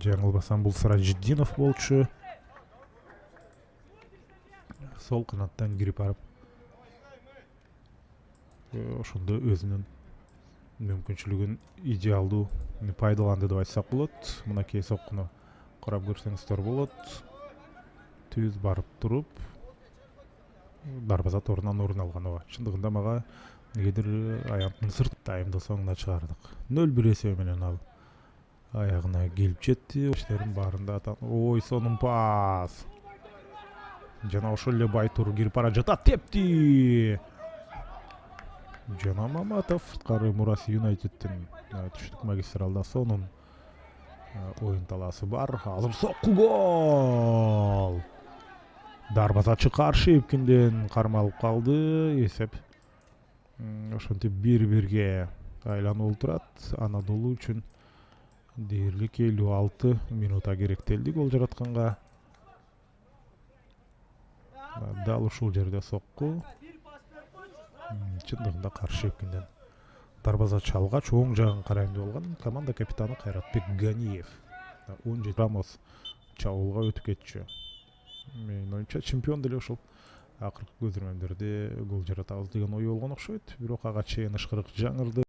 жаңылбасам бул Сыражиддинов болчу. Сол канаттан кирип барып ошондо өзүнүн мүмкүнчүлүгүн идеалдуу пайдаланды деп айтсак болот. Мынакей соккуну карап көрсөңүздөр болот. Түз барып туруп дарбаза торунан орун алган ооба. Чындыгында мага негедир аянттын сырт таймды соңуна чыгардык. 0-1 эсеби менен ал аягына келип жетти. Иштердин баарында ой сонун пас. Жана ошол эле Байтур кирип бара жатат, тепти. Жана Маматов кары Мурасы Юнайтедтин түштүк магистралда сонун оюн талаасы бар. Азыр сокку гол. Дарбазачы каршы эпкинден кармалып калды. Эсеп ошентип 1-1 айланып турат. Анадолу үчүн дээрлик 56 минута керектелди гол жаратканга. Дал ушул жерде сокку. Чындыгында каршы эпкинден дарбазачы алгач оң жагын карайм деп алган. Команда капитаны Кайратбек Ганиев 17 Рамос чабуулга өтүп кетчү. Менин оюмча чемпион деле ушул акыркы көзөрмөмдөрдө гол жаратабыз деген ой болгон окшойт. Бирок ага чейин ышкырык жаңырды.